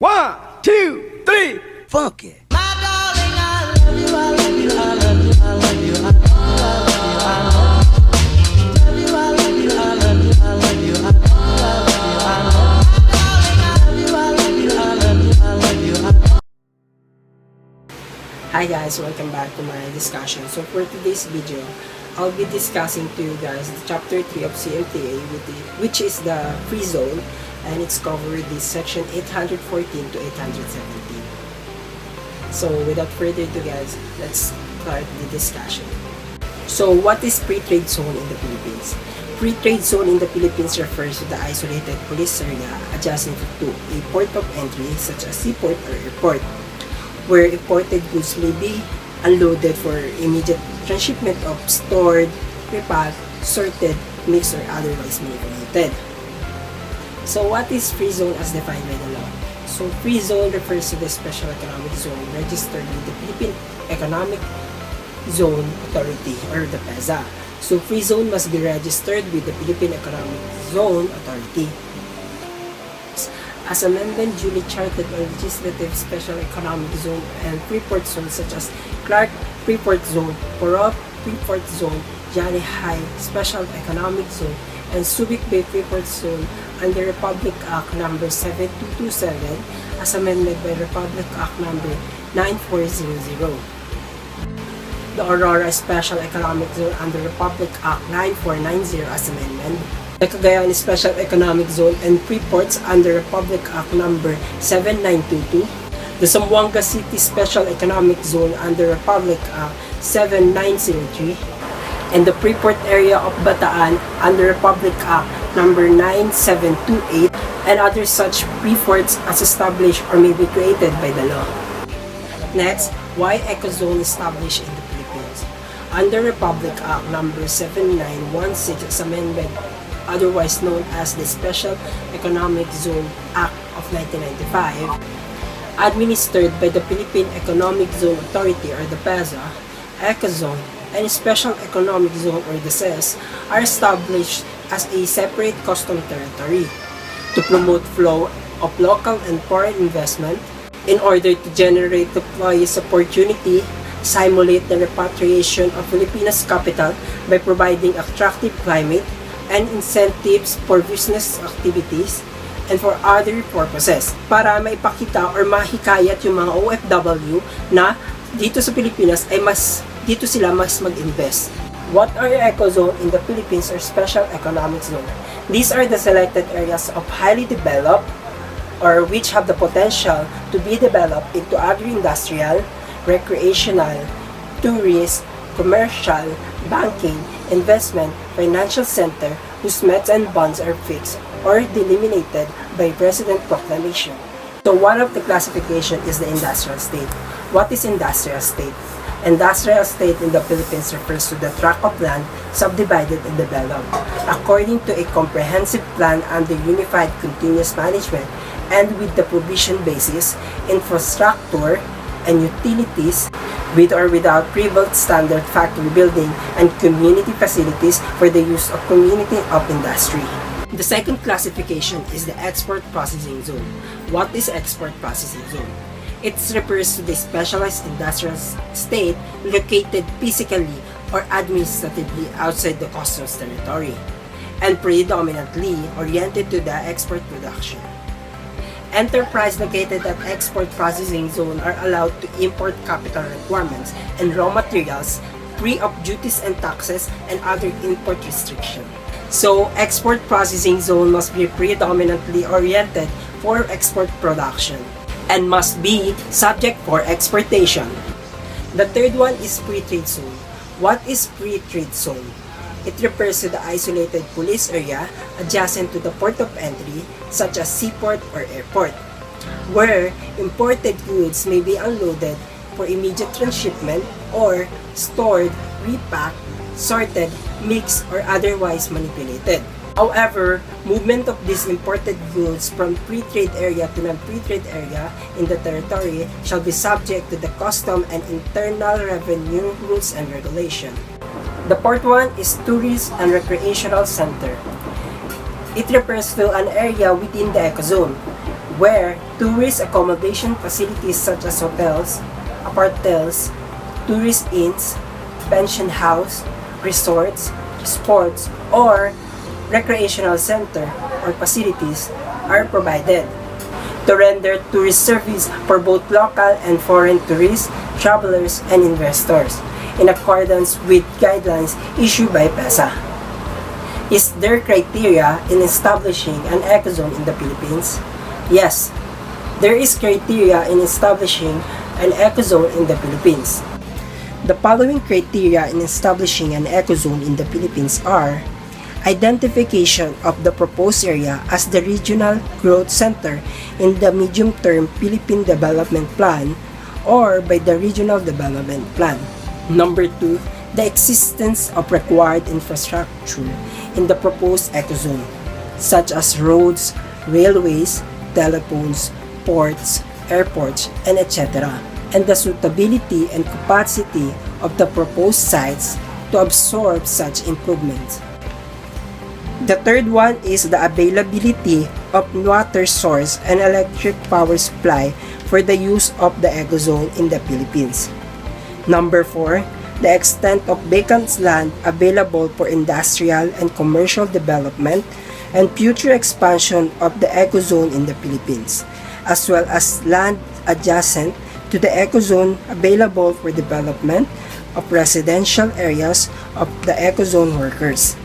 One, two, three, funk it. Hi guys, welcome back to my discussion. So for today's video, I'll be discussing to you guys the chapter 3 of CMTA, which is the free zone, and it's covered in section 814 to 817. So without further ado guys, let's start the discussion. So what is free trade zone in the Philippines? Free trade zone in the Philippines refers to the isolated police area adjacent to a port of entry such as seaport or airport, where imported goods may be unloaded for immediate transshipment of stored, prepacked, sorted, mixed, or otherwise manipulated. So what is free zone as defined by the law? So free zone refers to the special economic zone registered with the Philippine Economic Zone Authority or the PEZA. So free zone must be registered with the Philippine Economic Zone Authority. As amendment duly charted or legislative special economic zone and Freeport zone such as Clark Freeport Zone, Porop Freeport Zone, Johnny High Special Economic Zone, and Subic Bay Freeport Zone under Republic Act No. 7227 as amended by Republic Act No. 9400. The Aurora Special Economic Zone under Republic Act 9490 as amendment. The Cagayan Special Economic Zone and Freeports under Republic Act No. 7922, the Zamboanga City Special Economic Zone under Republic Act 7903, and the Freeport Area of Bataan under Republic Act No. 9728, and other such freeports as established or may be created by the law. Next, why Ecozone established in the Philippines? Under Republic Act No. 7916 as amended, otherwise known as the Special Economic Zone Act of 1995, administered by the Philippine Economic Zone Authority or the PEZA, Ecozone, and Special Economic Zone or the CEZ are established as a separate custom territory to promote flow of local and foreign investment in order to generate employees opportunity, simulate the repatriation of Filipinos capital by providing attractive climate and incentives for business activities and for other purposes para maipakita or mahikayat yung mga OFW na dito sa Pilipinas ay dito sila mas mag-invest. What are Ecozone in the Philippines or Special Economic Zone? These are the selected areas of highly developed or which have the potential to be developed into agri-industrial, recreational, tourist, commercial, banking, investment, financial center whose mets and bonds are fixed or delimited by President Proclamation. So one of the classification is the industrial state. What is industrial state? Industrial state in the Philippines refers to the tract of land subdivided and developed according to a comprehensive plan under unified continuous management and with the provision basis, infrastructure, and utilities with or without pre-built standard factory building and community facilities for the use of community of industry. The second classification is the export processing zone. What is export processing zone? It refers to the specialized industrial state located physically or administratively outside the customs territory and predominantly oriented to the export production. Enterprise located at export processing zone are allowed to import capital requirements and raw materials free of duties and taxes and other import restrictions. So, export processing zone must be predominantly oriented for export production and must be subject for exportation. The third one is free trade zone. What is free trade zone? It refers to the isolated police area adjacent to the port of entry such as seaport or airport, where imported goods may be unloaded for immediate transshipment or stored, repacked, sorted, mixed, or otherwise manipulated. However, movement of these imported goods from free trade area to non-free trade area in the territory shall be subject to the custom and internal revenue rules and regulation. The fourth one is Tourist and Recreational Center. It refers to an area within the Ecozone where tourist accommodation facilities such as hotels, apartels, tourist inns, pension house, resorts, sports, or recreational center or facilities are provided to render tourist service for both local and foreign tourists, travelers, and investors in accordance with guidelines issued by PESA. Is there criteria in establishing an ecozone in the Philippines? Yes, there is criteria in establishing an ecozone in the Philippines. The following criteria in establishing an ecozone in the Philippines are: identification of the proposed area as the regional growth center in the medium-term Philippine Development Plan or by the Regional Development Plan. Number 2, the existence of required infrastructure in the proposed ecozone, such as roads, railways, telephones, ports, airports, and etc., and the suitability and capacity of the proposed sites to absorb such improvements. The third one is the availability of water source and electric power supply for the use of the ecozone in the Philippines. Number 4, the extent of vacant land available for industrial and commercial development and future expansion of the ecozone in the Philippines, as well as land adjacent to the ecozone available for development of residential areas of the ecozone workers.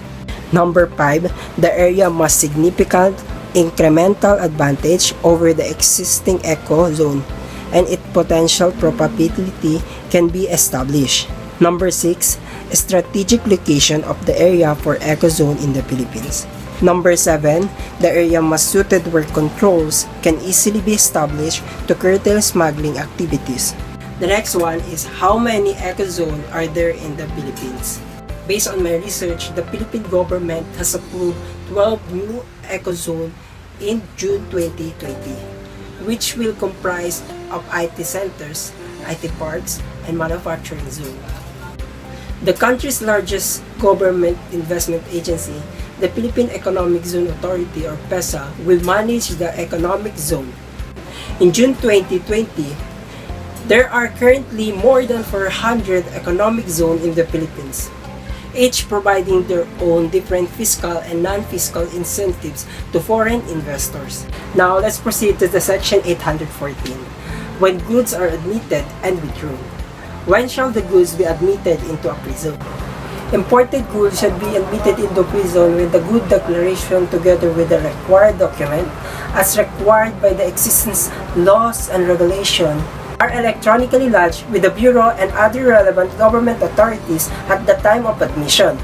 Number 5, the area must significant incremental advantage over the existing ecozone and its potential probability can be established. Number 6, strategic location of the area for ecozone in the Philippines. Number 7, the area must suited where controls can easily be established to curtail smuggling activities. The next one is how many ecozone are there in the Philippines? Based on my research, the Philippine government has approved 12 new ecozone in June 2020, which will comprise of IT centers, IT parks, and manufacturing zone. The country's largest government investment agency, the Philippine Economic Zone Authority or PESA, will manage the economic zone. In June 2020, there are currently more than 400 economic zones in the Philippines, each providing their own different fiscal and non-fiscal incentives to foreign investors. Now let's proceed to the section 814. When goods are admitted and withdrawn. When shall the goods be admitted into a free zone? Imported goods should be admitted into free zone with the good declaration together with the required document as required by the existing laws and regulation are electronically lodged with the Bureau and other relevant government authorities at the time of admission.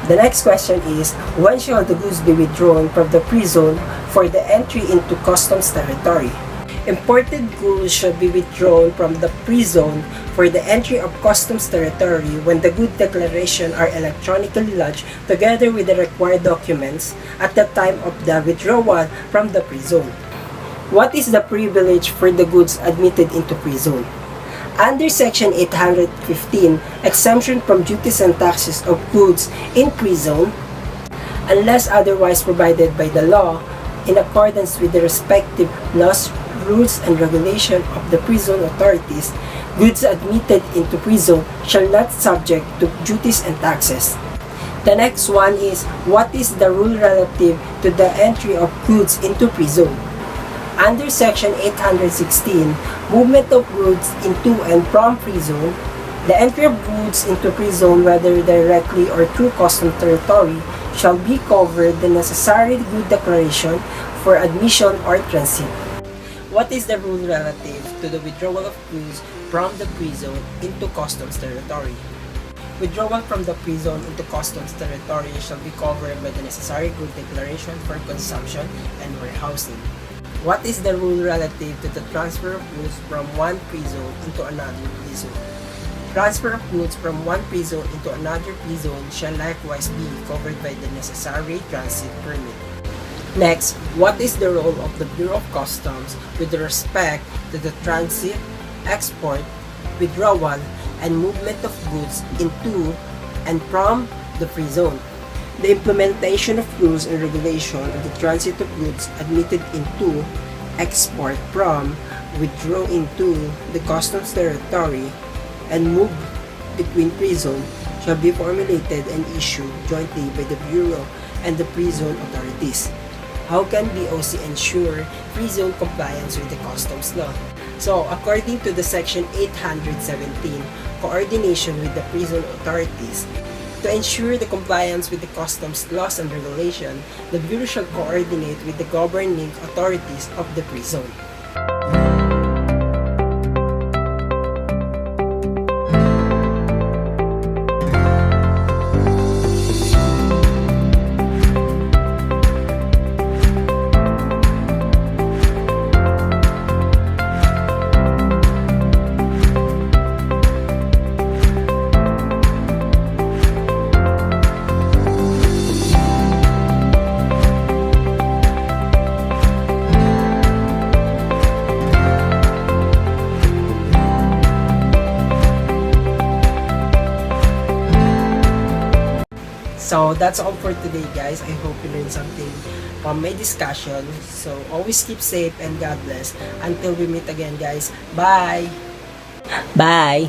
The next question is, when shall the goods be withdrawn from the free zone for the entry into customs territory? Imported goods should be withdrawn from the free zone for the entry of customs territory when the good declaration are electronically lodged together with the required documents at the time of the withdrawal from the free zone. What is the privilege for the goods admitted into free zone? Under Section 815, exemption from duties and taxes of goods in free zone, unless otherwise provided by the law, in accordance with the respective laws, rules, and regulation of the free zone authorities, goods admitted into free zone shall not subject to duties and taxes. The next one is, what is the rule relative to the entry of goods into free zone? Under Section 816, movement of goods into and from free zone, the entry of goods into free zone, whether directly or through custom territory, shall be covered the necessary good declaration for admission or transit. What is the rule relative to the withdrawal of goods from the free zone into customs territory? Withdrawal from the free zone into customs territory shall be covered by the necessary good declaration for consumption and warehousing. What is the rule relative to the transfer of goods from one free zone into another free zone? Transfer of goods from one free zone into another free zone shall likewise be covered by the necessary transit permit. Next, what is the role of the Bureau of Customs with respect to the transit, export, withdrawal, and movement of goods into and from the free zone? The implementation of rules and regulation of the transit of goods admitted into export from, withdraw into the customs territory, and move between free zone shall be formulated and issued jointly by the Bureau and the free zone authorities. How can BOC ensure free zone compliance with the customs law? So, according to the section 817, coordination with the free zone authorities, to ensure the compliance with the customs laws and regulation, the Bureau shall coordinate with the governing authorities of the free zone. So that's all for today, guys. I hope you learned something from my discussion. So always keep safe and God bless. Until we meet again, guys. Bye! Bye!